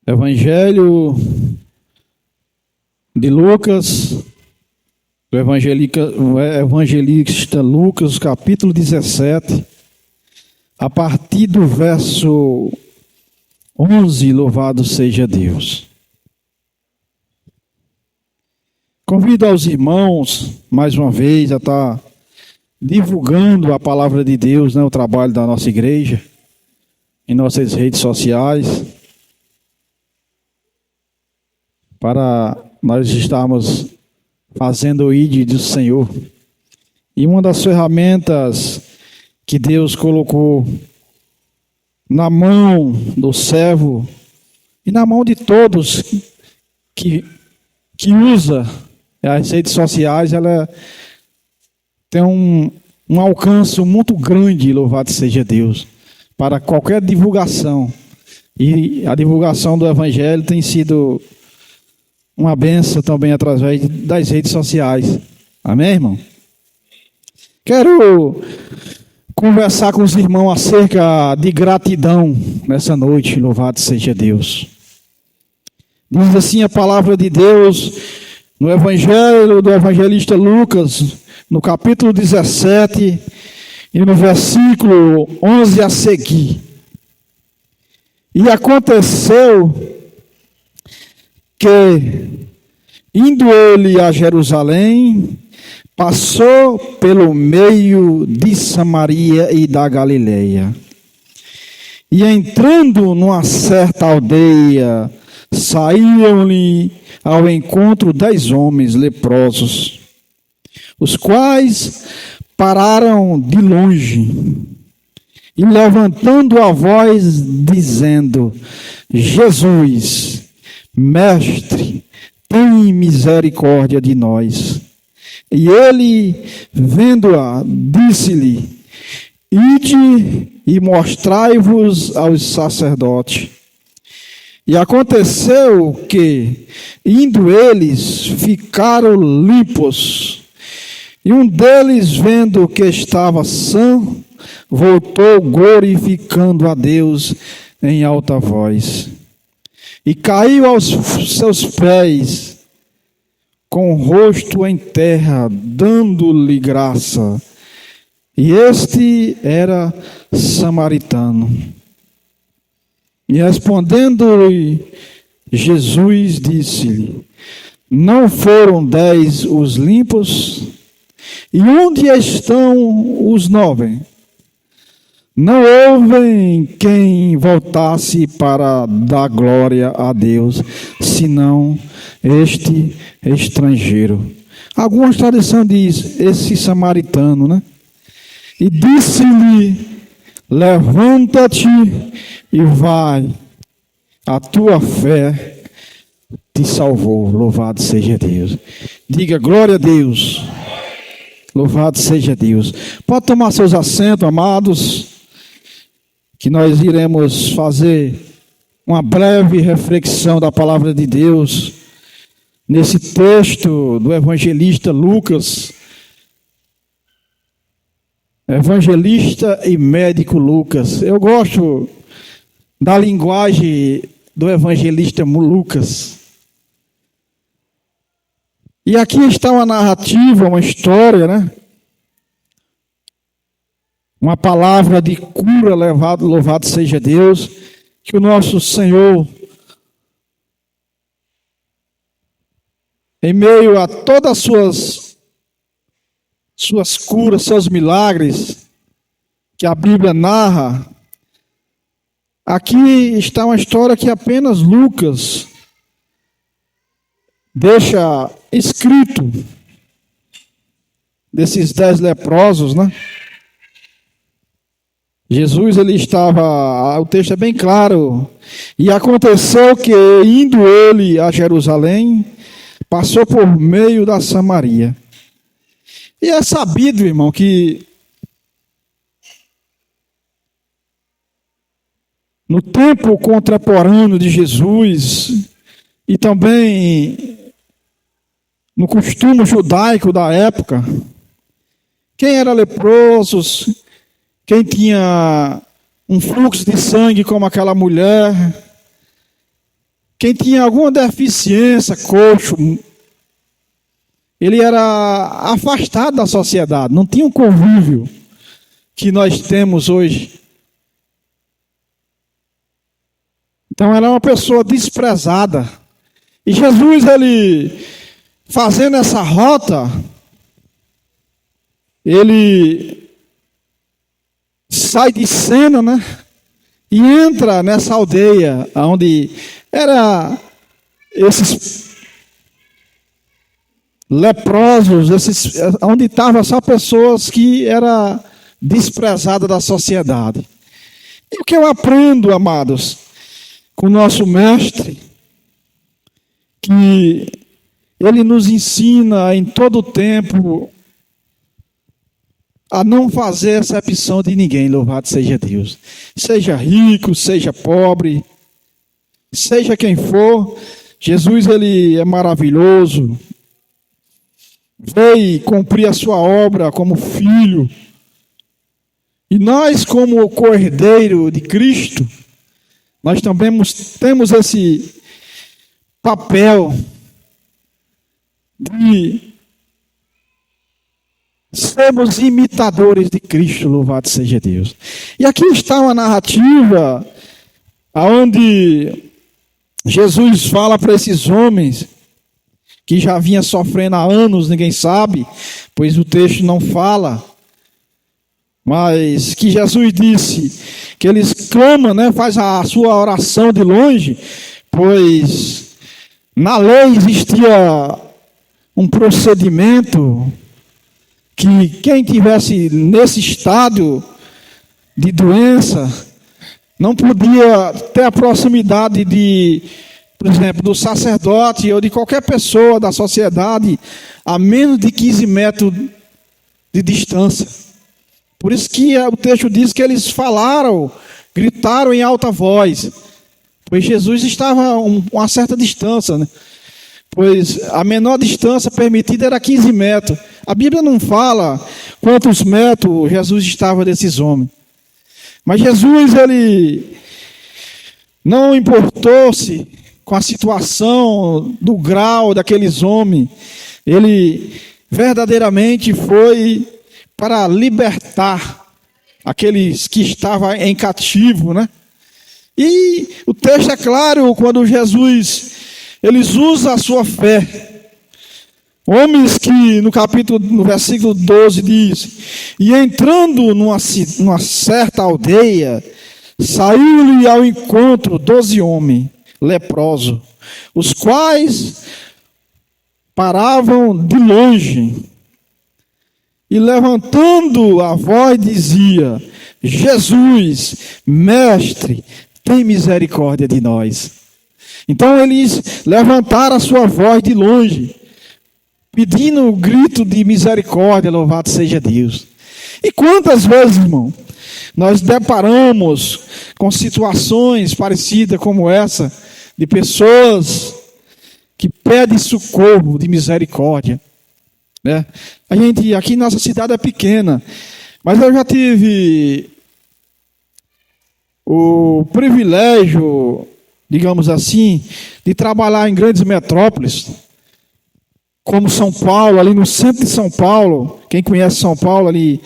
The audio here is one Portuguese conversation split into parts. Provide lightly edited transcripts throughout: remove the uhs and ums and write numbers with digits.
Evangelho de Lucas, do evangelista Lucas, capítulo 17, a partir do verso 11, louvado seja Deus. Convido aos irmãos, mais uma vez, a estar divulgando a palavra de Deus, o trabalho da nossa igreja, em nossas redes sociais, para nós estarmos fazendo o ID do Senhor. E uma das ferramentas que Deus colocou na mão do servo e na mão de todos que usa as redes sociais, ela tem um alcance muito grande, louvado seja Deus, para qualquer divulgação. E a divulgação do Evangelho tem sido uma bênção também através das redes sociais. Amém, irmão? Quero conversar com os irmãos acerca de gratidão nessa noite, louvado seja Deus. Diz assim a palavra de Deus no Evangelho do evangelista Lucas, no capítulo 17 e no versículo 11 a seguir. E aconteceu que, indo ele a Jerusalém, passou pelo meio de Samaria e da Galileia. E entrando numa certa aldeia, saíram-lhe ao encontro 10 homens leprosos, os quais pararam de longe, e levantando a voz, dizendo: Jesus, Mestre, tem misericórdia de nós. E ele, vendo-a, disse-lhe: Ide e mostrai-vos aos sacerdotes. E aconteceu que, indo eles, ficaram limpos. E um deles, vendo que estava sã, voltou glorificando a Deus em alta voz. E caiu aos seus pés, com o rosto em terra, dando-lhe graça. E este era samaritano. E respondendo-lhe, Jesus disse-lhe: Não foram 10 os limpos? E onde estão os 9? Não houve quem voltasse para dar glória a Deus, senão este estrangeiro. Algumas traduções diz esse samaritano, E disse-lhe: Levanta-te e vai, a tua fé te salvou. Louvado seja Deus. Diga glória a Deus. Louvado seja Deus. Pode tomar seus assentos, amados, que nós iremos fazer uma breve reflexão da palavra de Deus nesse texto do evangelista Lucas, evangelista e médico Lucas. Eu gosto da linguagem do evangelista Lucas. E aqui está uma narrativa, uma história, Uma palavra de cura, louvado seja Deus, que o nosso Senhor, em meio a todas as suas curas, seus milagres, que a Bíblia narra, aqui está uma história que apenas Lucas deixa escrito, desses 10 leprosos, Jesus, ele estava, o texto é bem claro, e aconteceu que, indo ele a Jerusalém, passou por meio da Samaria. E é sabido, irmão, que no tempo contemporâneo de Jesus, e também no costume judaico da época, quem era leproso, quem tinha um fluxo de sangue como aquela mulher, quem tinha alguma deficiência, coxo, ele era afastado da sociedade, não tinha um convívio que nós temos hoje. Então era uma pessoa desprezada. E Jesus, ele fazendo essa rota, ele sai de cena, né? E entra nessa aldeia, onde era esses leprosos, onde estavam só pessoas que eram desprezadas da sociedade. E o que eu aprendo, amados, com o nosso mestre, que ele nos ensina em todo o tempo a não fazer exceção de ninguém, louvado seja Deus. Seja rico, seja pobre, seja quem for, Jesus, ele é maravilhoso. Veio cumprir a sua obra como filho. E nós, como o cordeiro de Cristo, nós também temos esse papel de sermos imitadores de Cristo, louvado seja Deus. E aqui está uma narrativa onde Jesus fala para esses homens que já vinha sofrendo há anos, ninguém sabe, pois o texto não fala, mas que Jesus disse que eles clamam, né, faz a sua oração de longe, pois na lei existia um procedimento que quem tivesse nesse estado de doença não podia ter a proximidade de, por exemplo, do sacerdote ou de qualquer pessoa da sociedade a menos de 15 metros de distância. Por isso que o texto diz que eles falaram, gritaram em alta voz, pois Jesus estava a uma certa distância, né? Pois a menor distância permitida era 15 metros. A Bíblia não fala quantos metros Jesus estava desses homens. Mas Jesus, ele não importou-se com a situação do grau daqueles homens. Ele verdadeiramente foi para libertar aqueles que estavam em cativo, né? E o texto é claro quando Jesus, eles usam a sua fé. Homens que no versículo 12 diz: e entrando numa certa aldeia, saiu-lhe ao encontro 12 homens leprosos, os quais paravam de longe, e levantando a voz dizia: Jesus, mestre, tem misericórdia de nós. Então eles levantaram a sua voz de longe, pedindo um grito de misericórdia, louvado seja Deus. E quantas vezes, irmão, nós deparamos com situações parecidas como essa, de pessoas que pedem socorro de misericórdia, né? A gente, aqui nossa cidade é pequena, mas eu já tive o privilégio, digamos assim, de trabalhar em grandes metrópoles, como São Paulo, ali no centro de São Paulo. Quem conhece São Paulo, ali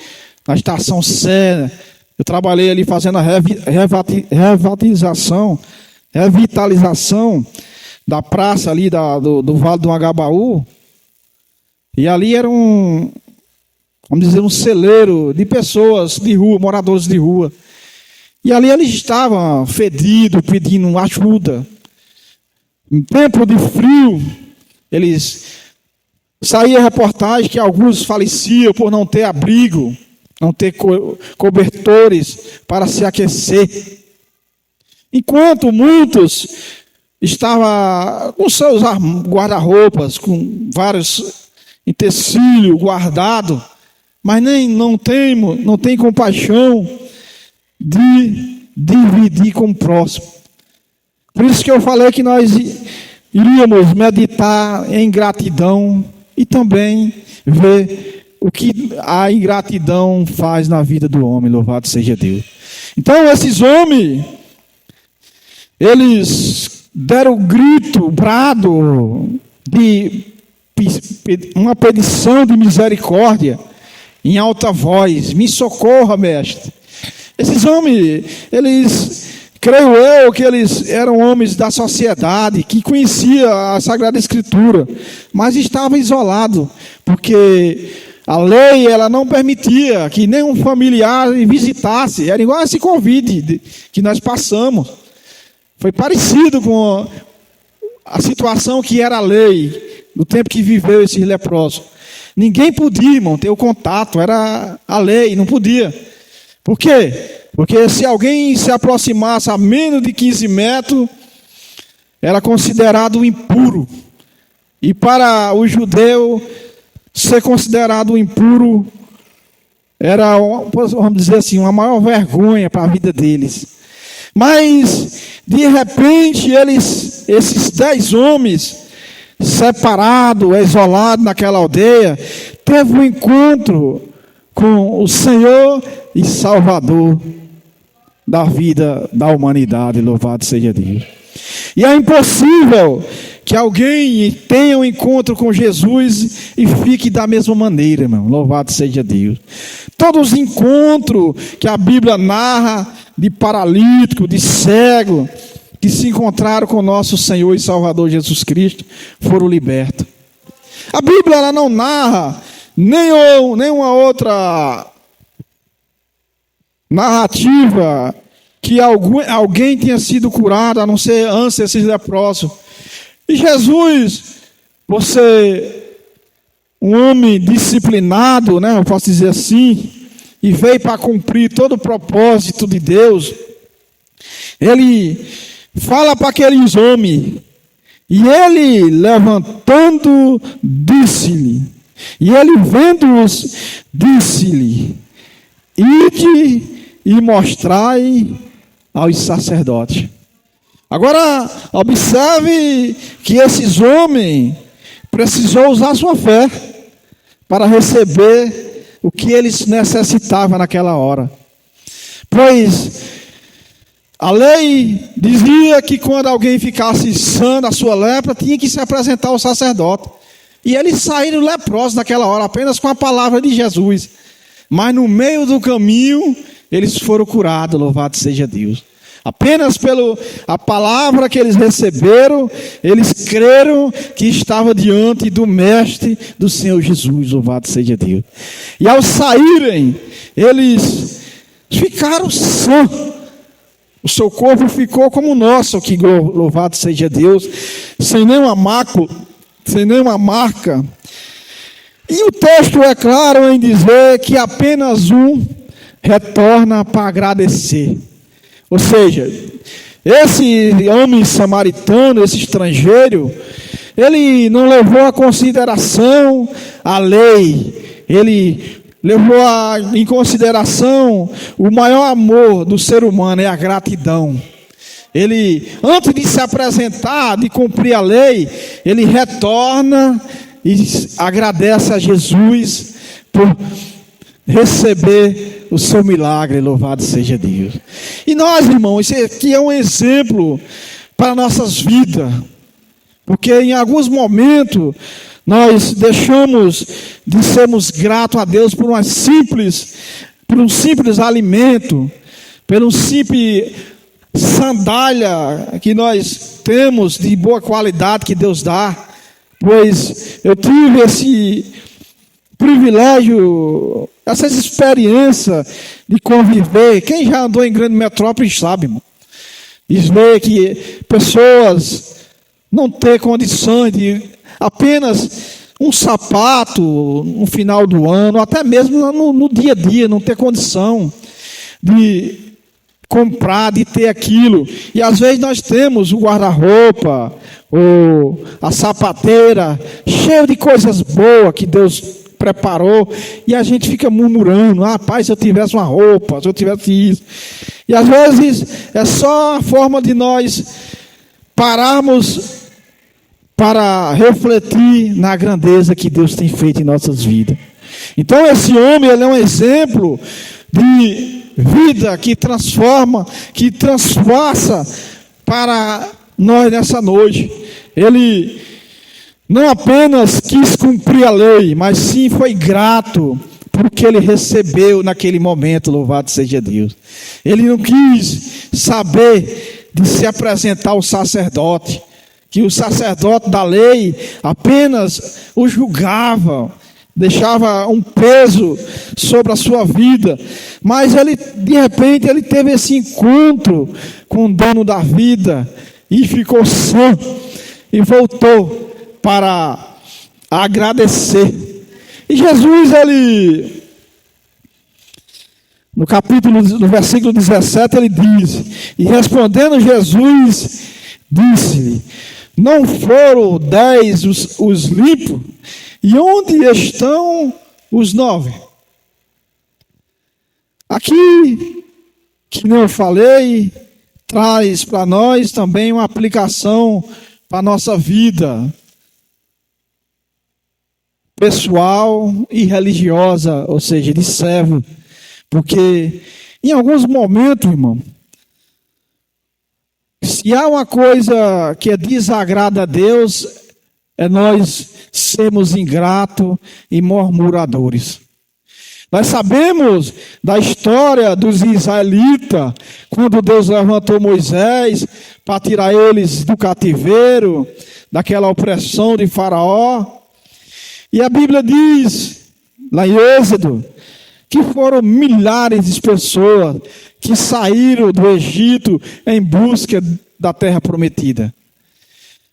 na Estação Sé, eu trabalhei ali fazendo a revitalização da praça ali do Vale do Agabaú. E ali era vamos dizer, um celeiro de pessoas de rua, moradores de rua. E ali eles estavam fedidos, pedindo ajuda. Em tempo de frio, saía a reportagem que alguns faleciam por não ter abrigo, não ter cobertores para se aquecer. Enquanto muitos estavam com seus guarda-roupas, com vários utensílios guardados, mas não tem compaixão de dividir com o próximo. Por isso que eu falei que nós iríamos meditar em gratidão e também ver o que a ingratidão faz na vida do homem, louvado seja Deus. Então esses homens, eles deram um grito, um brado de uma petição de misericórdia em alta voz: me socorra, mestre. Esses homens, creio eu que eles eram homens da sociedade, que conheciam a Sagrada Escritura, mas estavam isolados, porque a lei ela não permitia que nenhum familiar visitasse. Era igual esse convite que nós passamos. Foi parecido com a situação que era a lei, no tempo que viveu esses leprosos. Ninguém podia, irmão, ter o contato, era a lei, não podia. Por quê? Porque se alguém se aproximasse a menos de 15 metros, era considerado impuro. E para o judeu, ser considerado impuro era, vamos dizer assim, uma maior vergonha para a vida deles. Mas, de repente, esses 10 homens, separados, isolados naquela aldeia, teve um encontro com o Senhor e Salvador da vida da humanidade. Louvado seja Deus. E é impossível que alguém tenha um encontro com Jesus e fique da mesma maneira, irmão. Louvado seja Deus. Todos os encontros que a Bíblia narra de paralítico, de cego, que se encontraram com nosso Senhor e Salvador Jesus Cristo, foram libertos. A Bíblia ela não narra nenhuma outra narrativa que alguém tenha sido curado, a não ser antes esses leprosos. E Jesus, você, um homem disciplinado, né, eu posso dizer assim, e veio para cumprir todo o propósito de Deus, ele fala para aqueles homens, e ele levantando, disse-lhe, e ele vendo-os, disse-lhe: ide e mostrai aos sacerdotes. Agora, observe que esses homens precisou usar sua fé para receber o que eles necessitavam naquela hora. Pois a lei dizia que quando alguém ficasse sã da sua lepra, tinha que se apresentar ao sacerdote. E eles saíram leprosos naquela hora, apenas com a palavra de Jesus. Mas no meio do caminho, eles foram curados, louvado seja Deus. Apenas pela palavra que eles receberam, eles creram que estava diante do Mestre, do Senhor Jesus, louvado seja Deus. E ao saírem, eles ficaram sãos. O seu corpo ficou como o nosso, que louvado seja Deus, sem nenhuma mácula, sem nenhuma marca. E o texto é claro em dizer que apenas um retorna para agradecer. Ou seja, esse homem samaritano, esse estrangeiro, ele não levou a consideração a lei, ele levou em consideração o maior amor do ser humano, é a gratidão. Ele, antes de se apresentar, de cumprir a lei, ele retorna e agradece a Jesus por receber o seu milagre, louvado seja Deus. E nós, irmãos, isso aqui é um exemplo para nossas vidas, porque em alguns momentos nós deixamos de sermos gratos a Deus por um simples alimento, por um simples sandália que nós temos de boa qualidade que Deus dá. Pois eu tive esse privilégio, essas experiências de conviver. Quem já andou em grande metrópole sabe, irmão. E vê que pessoas não têm condições de apenas um sapato no final do ano, até mesmo no dia a dia, não ter condição de comprar, de ter aquilo. E às vezes nós temos o guarda-roupa, ou a sapateira, cheio de coisas boas que Deus preparou, e a gente fica murmurando: pai, se eu tivesse uma roupa, se eu tivesse isso. E às vezes é só a forma de nós pararmos para refletir na grandeza que Deus tem feito em nossas vidas. Então esse homem, ele é um exemplo de vida que transforma, que transpassa para nós nessa noite. Ele não apenas quis cumprir a lei, mas sim foi grato porque ele recebeu naquele momento, louvado seja Deus. Ele não quis saber de se apresentar ao sacerdote, que o sacerdote da lei apenas o julgava, deixava um peso sobre a sua vida, mas ele, de repente, ele teve esse encontro com o dono da vida e ficou sã e voltou para agradecer. E Jesus, ele, no versículo 17, ele diz: e respondendo Jesus, disse-lhe: não foram 10 os limpos? E onde estão os 9? Aqui, que nem eu falei, traz para nós também uma aplicação para a nossa vida pessoal e religiosa, ou seja, de servo. Porque em alguns momentos, irmão, se há uma coisa que desagrada a Deus, é nós sermos ingratos e murmuradores. Nós sabemos da história dos israelitas, quando Deus levantou Moisés para tirar eles do cativeiro, daquela opressão de Faraó. E a Bíblia diz, lá em Êxodo, que foram milhares de pessoas que saíram do Egito em busca da terra prometida.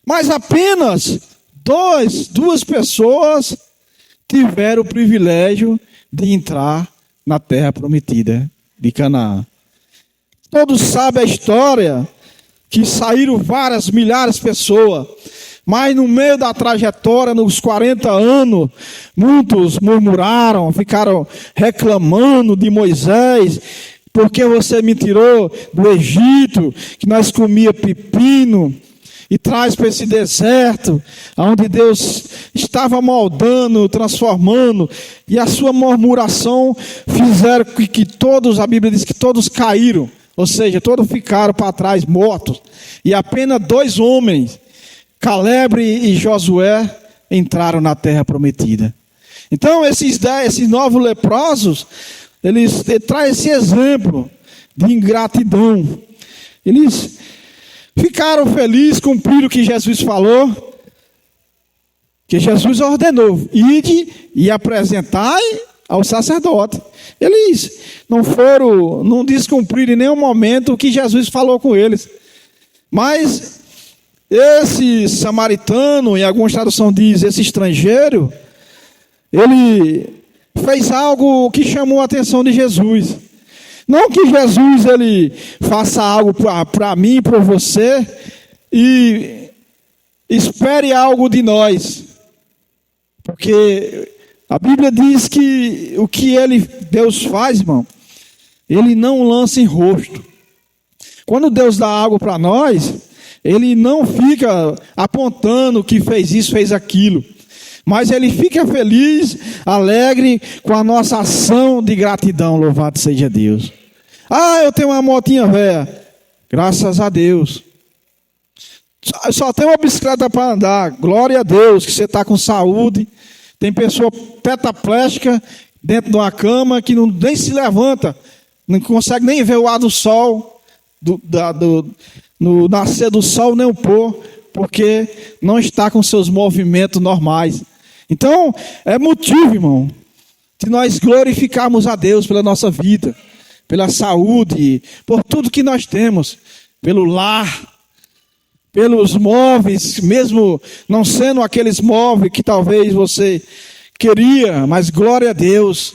Mas apenas duas pessoas tiveram o privilégio de entrar na terra prometida de Canaã. Todos sabem a história, que saíram várias milhares de pessoas, mas no meio da trajetória, nos 40 anos, muitos murmuraram, ficaram reclamando de Moisés: porque você me tirou do Egito, que nós comia pepino, e traz para esse deserto, onde Deus estava moldando, transformando, e a sua murmuração fizeram que todos, a Bíblia diz que todos caíram, ou seja, todos ficaram para trás mortos, e apenas 2 homens, Caleb e Josué, entraram na terra prometida. Então esses 9 leprosos, eles trazem esse exemplo de ingratidão. Eles ficaram felizes, cumpriram o que Jesus falou, que Jesus ordenou: ide e apresentai ao sacerdote. Eles não descumpriram em nenhum momento o que Jesus falou com eles. Mas esse samaritano, em algumas traduções diz esse estrangeiro, ele fez algo que chamou a atenção de Jesus. Não que Jesus ele faça algo para mim e para você e espere algo de nós. Porque a Bíblia diz que o que Deus faz, irmão, ele não lança em rosto. Quando Deus dá algo para nós, ele não fica apontando que fez isso, fez aquilo. Mas ele fica feliz, alegre com a nossa ação de gratidão, louvado seja Deus. Ah, eu tenho uma motinha velha, graças a Deus. Só tenho uma bicicleta para andar, glória a Deus que você está com saúde. Tem pessoa tetraplégica dentro de uma cama que nem se levanta, não consegue nem ver o ar do sol, no nascer do sol nem o pôr, porque não está com seus movimentos normais. Então, é motivo, irmão, de nós glorificarmos a Deus pela nossa vida, pela saúde, por tudo que nós temos, pelo lar, pelos móveis, mesmo não sendo aqueles móveis que talvez você queria, mas glória a Deus.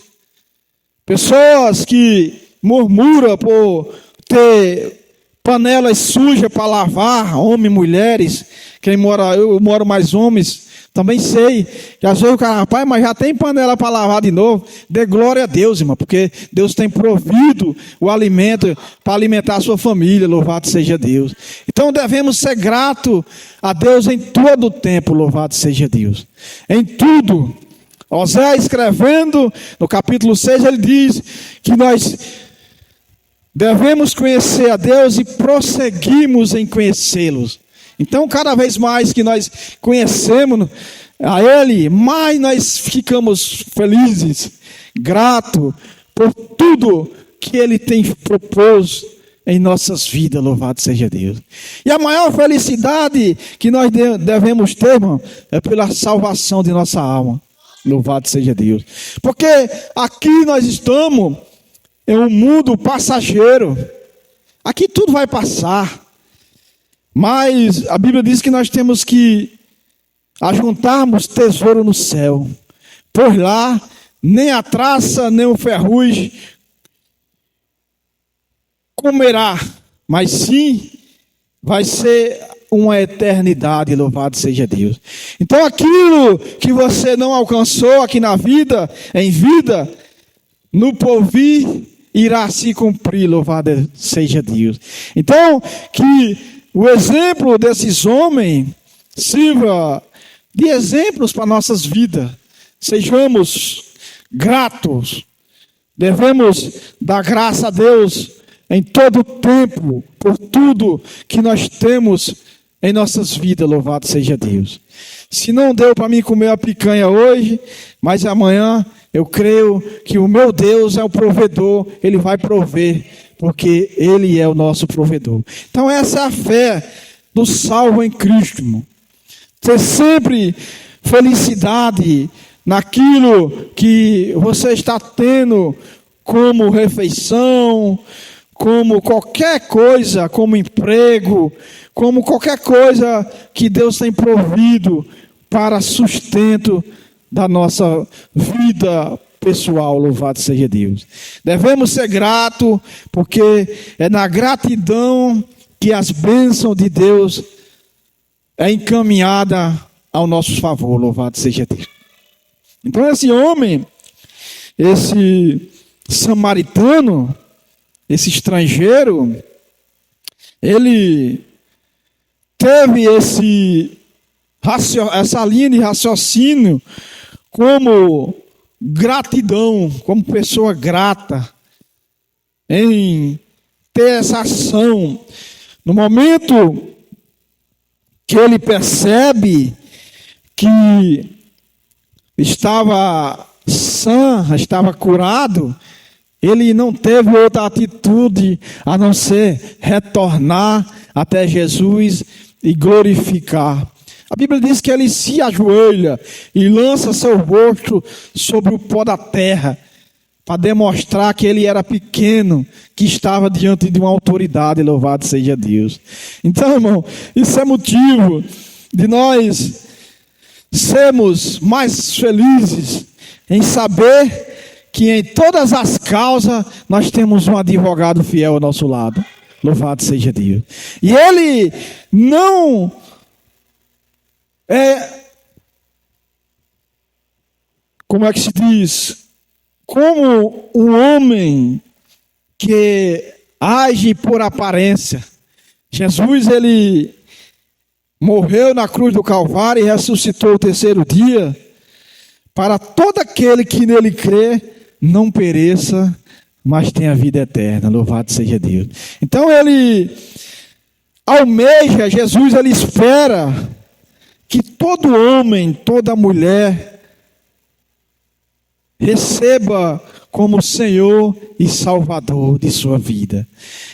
Pessoas que murmuram por ter panelas sujas para lavar, homens e mulheres, eu moro mais homens, também sei, que às vezes o cara, rapaz, mas já tem panela para lavar de novo. Dê glória a Deus, irmão, porque Deus tem provido o alimento para alimentar a sua família, louvado seja Deus. Então devemos ser gratos a Deus em todo o tempo, louvado seja Deus. Em tudo. Osés escrevendo, no capítulo 6, ele diz que nós devemos conhecer a Deus e prosseguimos em conhecê-los. Então, cada vez mais que nós conhecemos a Ele, mais nós ficamos felizes, gratos por tudo que Ele tem proposto em nossas vidas, louvado seja Deus. E a maior felicidade que nós devemos ter, irmão, é pela salvação de nossa alma, louvado seja Deus. Porque aqui nós estamos em um mundo passageiro, aqui tudo vai passar, mas a Bíblia diz que nós temos que ajuntarmos tesouro no céu, por lá nem a traça nem o ferrugem comerá, mas sim vai ser uma eternidade, louvado seja Deus. Então aquilo que você não alcançou aqui na vida, em vida, no porvir irá se cumprir, louvado seja Deus. Então que o exemplo desses homens sirva de exemplos para nossas vidas. Sejamos gratos, devemos dar graça a Deus em todo o tempo, por tudo que nós temos em nossas vidas, louvado seja Deus. Se não deu para mim comer a picanha hoje, mas amanhã eu creio que o meu Deus é o provedor, Ele vai prover, porque Ele é o nosso provedor. Então essa é a fé do salvo em Cristo, irmão. Ter sempre felicidade naquilo que você está tendo como refeição, como qualquer coisa, como emprego, como qualquer coisa que Deus tem provido para sustento da nossa vida pessoal, louvado seja Deus. Devemos ser gratos, porque é na gratidão que as bênçãos de Deus é encaminhada ao nosso favor, louvado seja Deus. Então esse homem, esse samaritano, esse estrangeiro, ele teve essa linha de raciocínio como gratidão, como pessoa grata, em ter essa ação. No momento que ele percebe que estava sã, estava curado, ele não teve outra atitude a não ser retornar até Jesus e glorificar. A Bíblia diz que ele se ajoelha e lança seu rosto sobre o pó da terra, para demonstrar que ele era pequeno, que estava diante de uma autoridade, louvado seja Deus. Então, irmão, isso é motivo de nós sermos mais felizes em saber que em todas as causas nós temos um advogado fiel ao nosso lado. Louvado seja Deus. E ele não como é que se diz? Como um homem que age por aparência. Jesus, ele morreu na cruz do Calvário e ressuscitou o terceiro dia, para todo aquele que nele crê, não pereça, mas tenha vida eterna. Louvado seja Deus. Então ele almeja, Jesus, ele espera que todo homem, toda mulher receba como Senhor e Salvador de sua vida.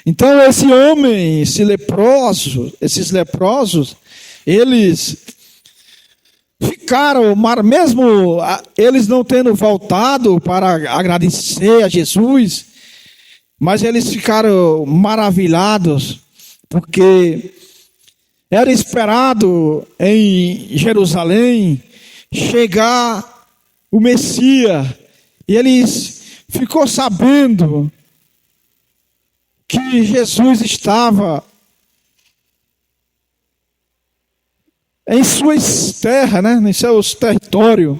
Então esse homem, esses leprosos, eles ficaram, mesmo eles não tendo voltado para agradecer a Jesus, mas eles ficaram maravilhados, porque era esperado em Jerusalém chegar o Messias, e eles ficou sabendo que Jesus estava em suas terras, né, em seus territórios,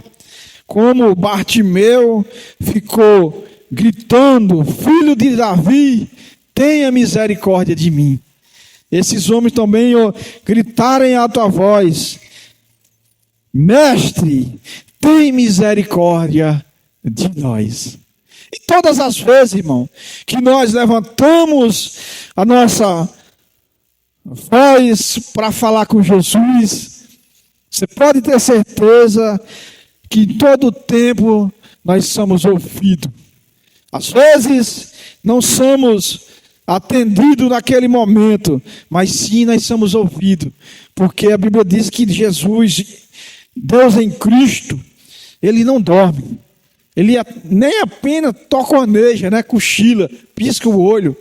como Bartimeu ficou gritando: Filho de Davi, tenha misericórdia de mim. Esses homens também gritaram em alta voz: Mestre, tem misericórdia de nós. E todas as vezes, irmão, que nós levantamos a nossa voz para falar com Jesus, você pode ter certeza que em todo tempo nós somos ouvidos. Às vezes não somos atendidos naquele momento, mas sim nós somos ouvidos, porque a Bíblia diz que Jesus, Deus em Cristo, Ele não dorme, Ele nem apenas toconeja, né, cochila, pisca o olho.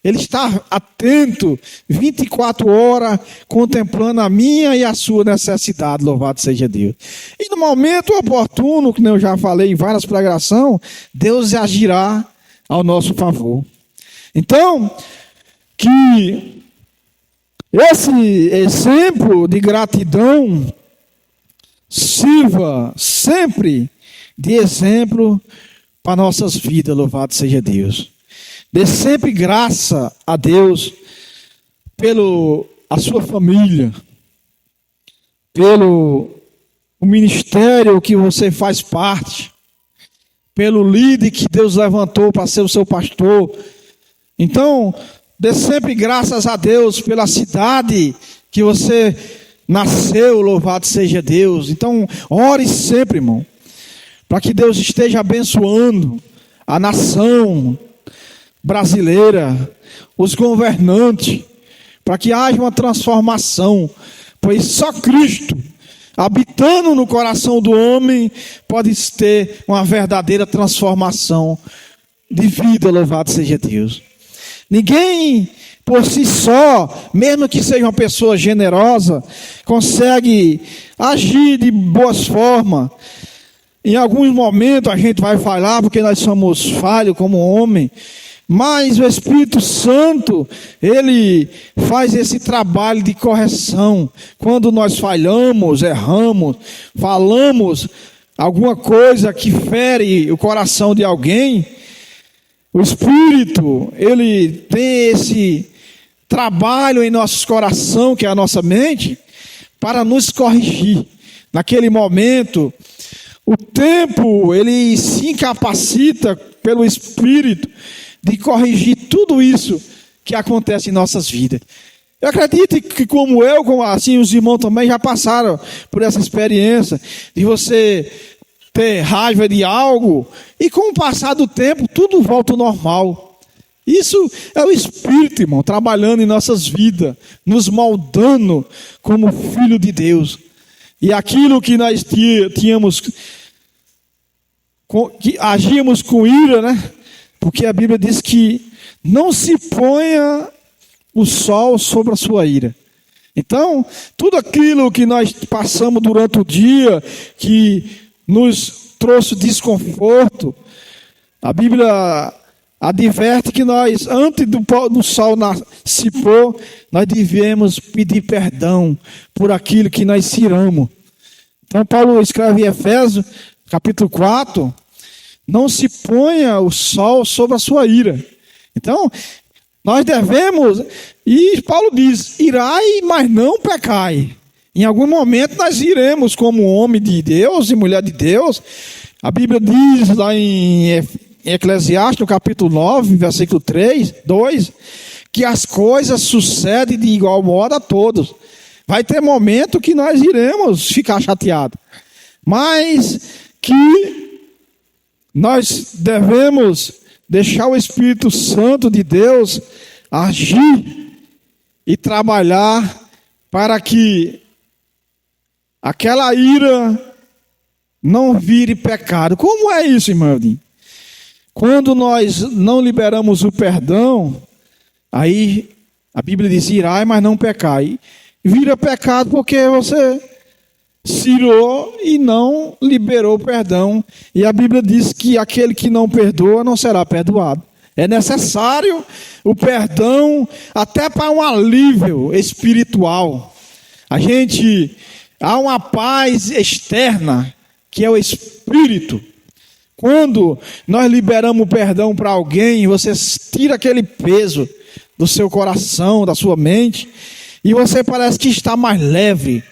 Ele está atento 24 horas, contemplando a minha e a sua necessidade, louvado seja Deus. E no momento oportuno, que eu já falei em várias pregações, Deus agirá ao nosso favor. Então, que esse exemplo de gratidão sirva sempre de exemplo para nossas vidas, louvado seja Deus. Dê sempre graça a Deus pelo a sua família, pelo o ministério que você faz parte, pelo líder que Deus levantou para ser o seu pastor. Então, dê sempre graças a Deus pela cidade que você nasceu, louvado seja Deus. Então, ore sempre, irmão, para que Deus esteja abençoando a nação brasileira, os governantes, para que haja uma transformação, pois só Cristo, habitando no coração do homem, pode ter uma verdadeira transformação de vida, louvado seja Deus. Ninguém por si só, mesmo que seja uma pessoa generosa, consegue agir de boas formas. Em alguns momentos a gente vai falhar, porque nós somos falhos como homem, mas o Espírito Santo, Ele faz esse trabalho de correção. Quando nós falhamos, erramos, falamos alguma coisa que fere o coração de alguém, o Espírito, Ele tem esse trabalho em nossos corações, que é a nossa mente, para nos corrigir. Naquele momento, o tempo, ele se incapacita pelo Espírito de corrigir tudo isso que acontece em nossas vidas. Eu acredito que como eu, como assim os irmãos também já passaram por essa experiência de você ter raiva de algo e com o passar do tempo tudo volta ao normal. Isso é o Espírito, irmão, trabalhando em nossas vidas, nos moldando como filho de Deus. E aquilo que nós tínhamos, que agíamos com ira, né? Porque a Bíblia diz que não se ponha o sol sobre a sua ira. Então, tudo aquilo que nós passamos durante o dia, que nos trouxe desconforto, a Bíblia adverte que nós, antes do sol se pôr, nós devemos pedir perdão por aquilo que nós ciramos. Então, Paulo escreve em Efésios, capítulo 4, não se ponha o sol sobre a sua ira. Então, nós devemos, e Paulo diz, irai, mas não pecai. Em algum momento nós iremos como homem de Deus e mulher de Deus. A Bíblia diz lá em Eclesiastes, no capítulo 9, versículo 2, que as coisas sucedem de igual modo a todos. Vai ter momento que nós iremos ficar chateados, mas que nós devemos deixar o Espírito Santo de Deus agir e trabalhar para que aquela ira não vire pecado. Como é isso, irmão? Quando nós não liberamos o perdão, aí a Bíblia diz, irai, mas não pecai. Vira pecado porque você cirou e não liberou o perdão. E a Bíblia diz que aquele que não perdoa não será perdoado. É necessário o perdão até para um alívio espiritual. Há uma paz externa, que é o Espírito. Quando nós liberamos o perdão para alguém, você tira aquele peso do seu coração, da sua mente, e você parece que está mais leve.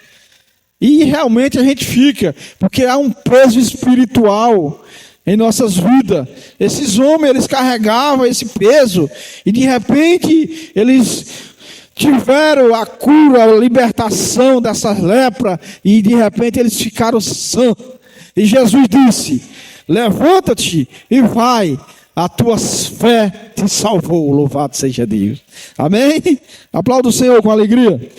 E realmente a gente fica, porque há um peso espiritual em nossas vidas. Esses homens, eles carregavam esse peso, e de repente eles tiveram a cura, a libertação dessas lepras, e de repente eles ficaram sãos. E Jesus disse: levanta-te e vai, a tua fé te salvou. Louvado seja Deus. Amém? Aplauda o Senhor com alegria.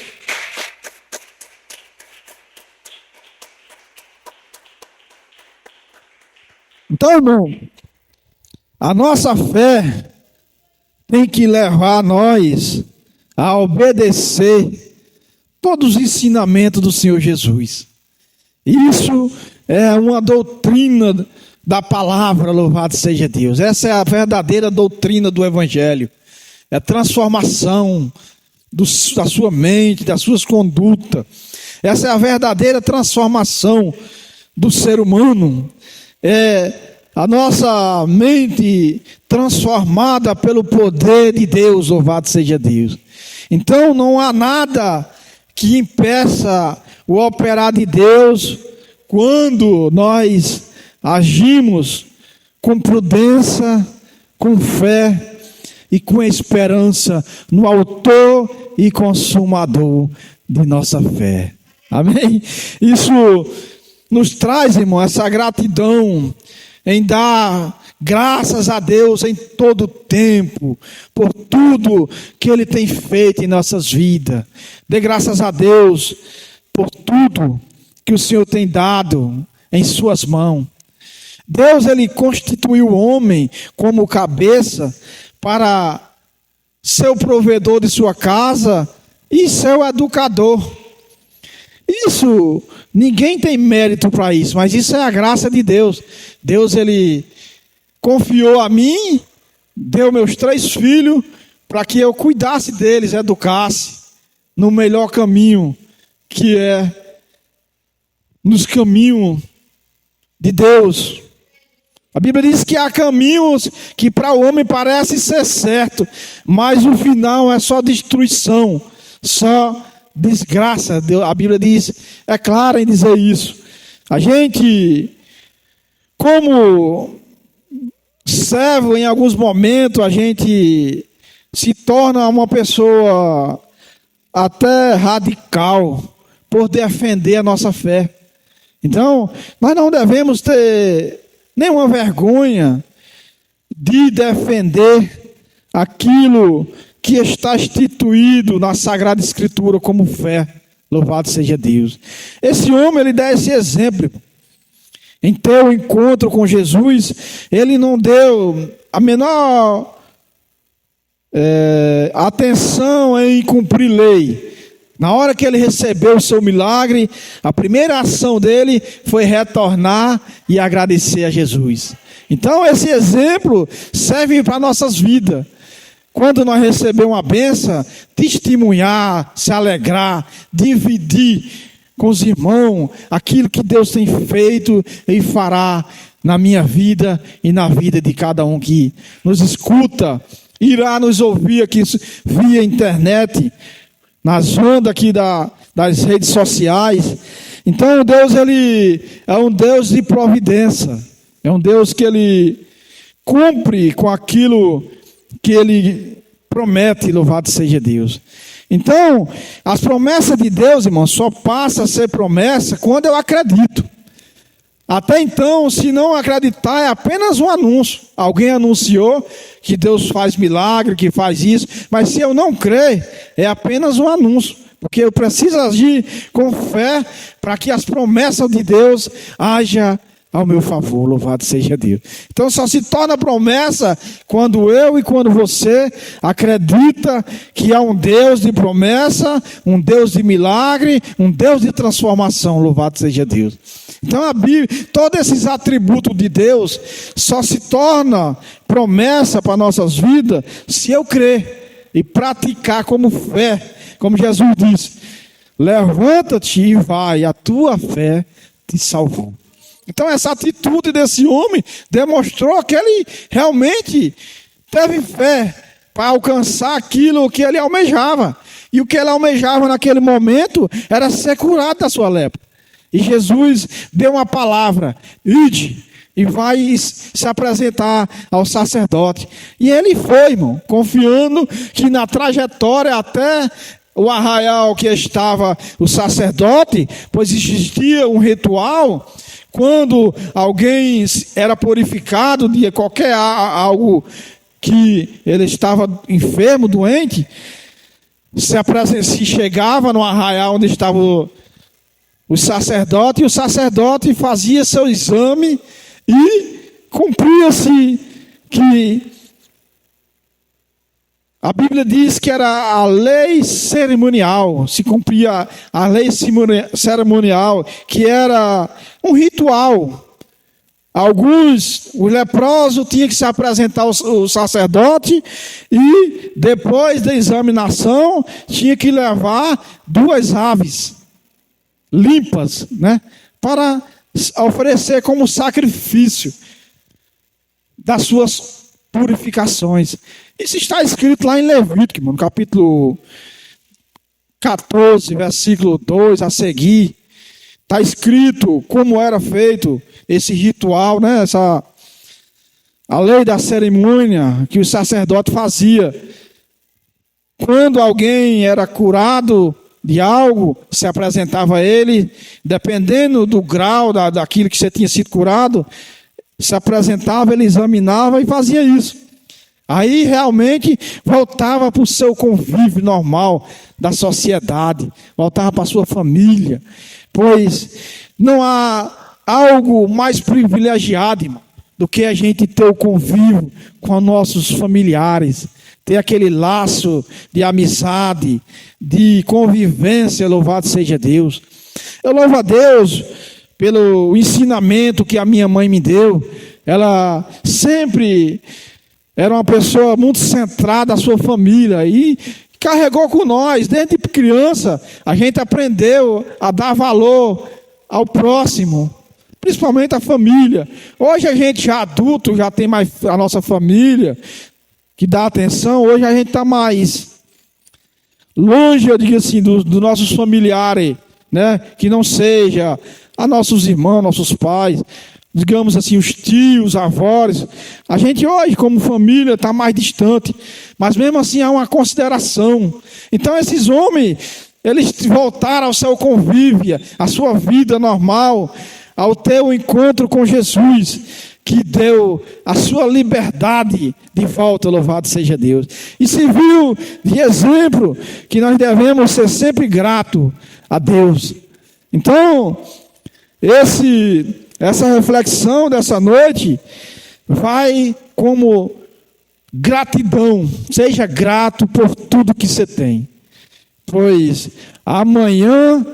Então, irmão, a nossa fé tem que levar nós a obedecer todos os ensinamentos do Senhor Jesus. Isso é uma doutrina da palavra, louvado seja Deus. Essa é a verdadeira doutrina do Evangelho. É a transformação da sua mente, das suas condutas. Essa é a verdadeira transformação do ser humano. É a nossa mente transformada pelo poder de Deus, louvado seja Deus. Então não há nada que impeça o operar de Deus quando nós agimos com prudência, com fé e com esperança no autor e consumador de nossa fé. Amém? Isso nos traz, irmão, essa gratidão em dar graças a Deus em todo o tempo, por tudo que Ele tem feito em nossas vidas. Dê graças a Deus por tudo que o Senhor tem dado em suas mãos. Deus, Ele constituiu o homem como cabeça para ser o provedor de sua casa e ser o educador. Isso, ninguém tem mérito para isso, mas isso é a graça de Deus. Deus, Ele confiou a mim, deu meus 3 filhos, para que eu cuidasse deles, educasse no melhor caminho, que é nos caminhos de Deus. A Bíblia diz que há caminhos que para o homem parece ser certo, mas o final é só destruição, só desgraça. A Bíblia diz, é clara em dizer isso. A gente, como servo, em alguns momentos a gente se torna uma pessoa até radical por defender a nossa fé. Então, nós não devemos ter nenhuma vergonha de defender aquilo que está instituído na Sagrada Escritura como fé. Louvado seja Deus. Esse homem, ele dá esse exemplo. Em ter o encontro com Jesus, ele não deu a menor atenção em cumprir lei. Na hora que ele recebeu o seu milagre, a primeira ação dele foi retornar e agradecer a Jesus. Então esse exemplo serve para nossas vidas. Quando nós recebemos uma bênção, testemunhar, se alegrar, dividir com os irmãos aquilo que Deus tem feito e fará na minha vida e na vida de cada um que nos escuta, irá nos ouvir aqui via internet, nas ondas aqui das redes sociais. Então Deus, Ele é um Deus de providência, é um Deus que Ele cumpre com aquilo que Ele promete, louvado seja Deus. Então, as promessas de Deus, irmão, só passa a ser promessa quando eu acredito. Até então, se não acreditar, é apenas um anúncio. Alguém anunciou que Deus faz milagre, que faz isso, mas se eu não crer, é apenas um anúncio. Porque eu preciso agir com fé para que as promessas de Deus haja ao meu favor, louvado seja Deus. Então só se torna promessa quando eu e quando você acredita que há um Deus de promessa, um Deus de milagre, um Deus de transformação, louvado seja Deus. Então a Bíblia, todos esses atributos de Deus só se torna promessa para nossas vidas se eu crer e praticar como fé, como Jesus disse: levanta-te e vai, a tua fé te salvou. Então essa atitude desse homem demonstrou que ele realmente teve fé para alcançar aquilo que ele almejava. E o que ele almejava naquele momento era ser curado da sua lepra. E Jesus deu uma palavra: ide, e vai se apresentar ao sacerdote. E ele foi, irmão, confiando que na trajetória até o arraial que estava o sacerdote, pois existia um ritual, quando alguém era purificado de qualquer algo que ele estava enfermo, doente, se chegava no arraial onde estava o sacerdote, e o sacerdote fazia seu exame e cumpria-se que a Bíblia diz que era a lei cerimonial, se cumpria a lei cerimonial, que era um ritual. Os leprosos tinham que se apresentar ao sacerdote e depois da examinação tinha que levar 2 aves limpas, né, para oferecer como sacrifício das suas purificações. Isso está escrito lá em Levítico, no capítulo 14, versículo 2 a seguir. Está escrito como era feito esse ritual, né? A lei da cerimônia que o sacerdote fazia. Quando alguém era curado de algo, se apresentava a ele, dependendo do grau daquilo que você tinha sido curado, se apresentava, ele examinava e fazia isso. Aí realmente voltava para o seu convívio normal da sociedade, voltava para a sua família, pois não há algo mais privilegiado, irmão, do que a gente ter o convívio com nossos familiares, ter aquele laço de amizade, de convivência. Louvado seja Deus. Eu louvo a Deus pelo ensinamento que a minha mãe me deu. Ela sempre era uma pessoa muito centrada na sua família e carregou com nós. Desde criança, a gente aprendeu a dar valor ao próximo, principalmente a família. Hoje a gente já adulto, já tem mais a nossa família que dá atenção. Hoje a gente está mais longe, eu digo assim, dos nossos familiares, né? Que não seja a nossos irmãos, nossos pais, digamos assim, os tios, avós. A gente hoje, como família, está mais distante, mas mesmo assim há uma consideração. Então esses homens, eles voltaram ao seu convívio, à sua vida normal, ao ter o encontro com Jesus, que deu a sua liberdade de volta. Louvado seja Deus. E serviu de exemplo que nós devemos ser sempre gratos a Deus. Então, essa reflexão dessa noite vai como gratidão. Seja grato por tudo que você tem, pois amanhã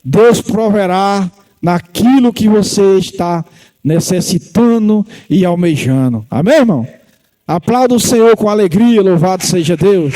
Deus proverá naquilo que você está necessitando e almejando. Amém, irmão? Aplauda o Senhor com alegria. Louvado seja Deus.